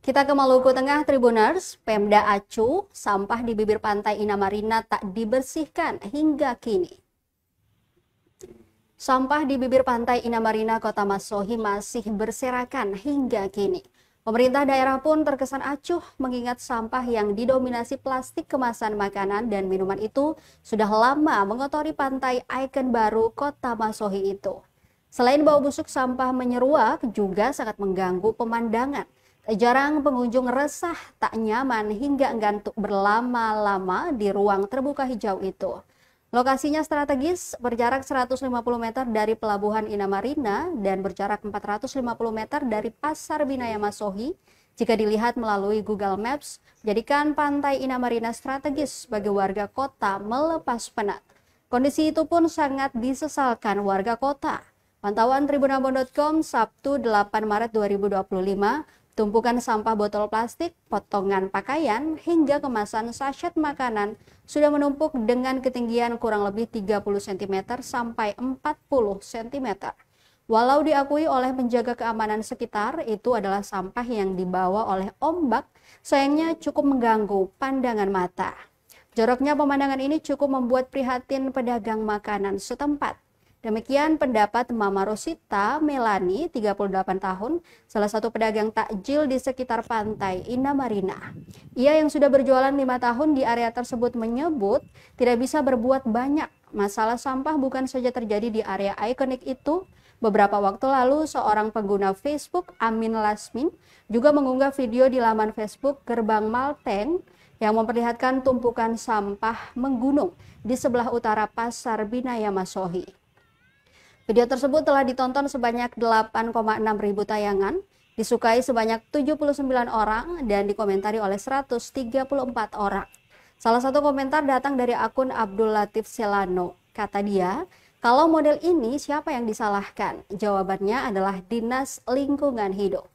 Kita ke Maluku Tengah, Tribuners. Pemda acuh, sampah di bibir pantai Inamarina tak dibersihkan hingga kini. Sampah di bibir pantai Inamarina, Kota Masohi masih berserakan hingga kini. Pemerintah daerah pun terkesan acuh mengingat sampah yang didominasi plastik kemasan makanan dan minuman itu sudah lama mengotori pantai ikon baru Kota Masohi itu. Selain bau busuk, sampah menyeruak juga sangat mengganggu pemandangan. Tak jarang pengunjung resah, tak nyaman hingga enggan untuk berlama-lama di ruang terbuka hijau itu. Lokasinya strategis, berjarak 150 meter dari Pelabuhan Inamarina dan berjarak 450 meter dari Pasar Binaya Masohi. Jika dilihat melalui Google Maps, menjadikan pantai Inamarina strategis bagi warga kota melepas penat. Kondisi itu pun sangat disesalkan warga kota. Pantauan tribunambon.com Sabtu 8 Maret 2025, tumpukan sampah botol plastik, potongan pakaian, hingga kemasan sachet makanan sudah menumpuk dengan ketinggian kurang lebih 30 cm sampai 40 cm. Walau diakui oleh penjaga keamanan sekitar, itu adalah sampah yang dibawa oleh ombak, sayangnya cukup mengganggu pandangan mata. Joroknya pemandangan ini cukup membuat prihatin pedagang makanan setempat. Demikian pendapat Mama Rosita Melani, 38 tahun, salah satu pedagang takjil di sekitar pantai Inamarina. Ia yang sudah berjualan 5 tahun di area tersebut menyebut tidak bisa berbuat banyak. Masalah sampah bukan saja terjadi di area ikonik itu. Beberapa waktu lalu, seorang pengguna Facebook, Amin Lasmin, juga mengunggah video di laman Facebook Gerbang Malteng yang memperlihatkan tumpukan sampah menggunung di sebelah utara Pasar Binaya Masohi. Video tersebut telah ditonton sebanyak 8,6 ribu tayangan, disukai sebanyak 79 orang, dan dikomentari oleh 134 orang. Salah satu komentar datang dari akun Abdul Latif Selano. Kata dia, kalau model ini siapa yang disalahkan? Jawabannya adalah Dinas Lingkungan Hidup.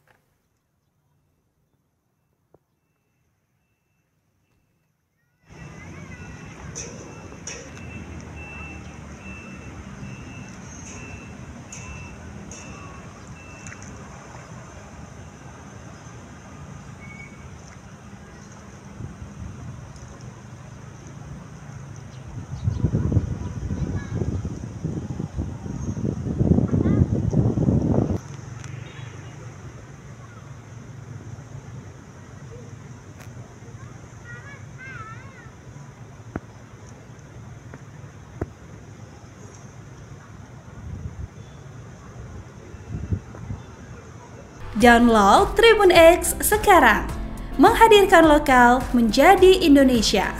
Download Tribun X sekarang, menghadirkan lokal menjadi Indonesia.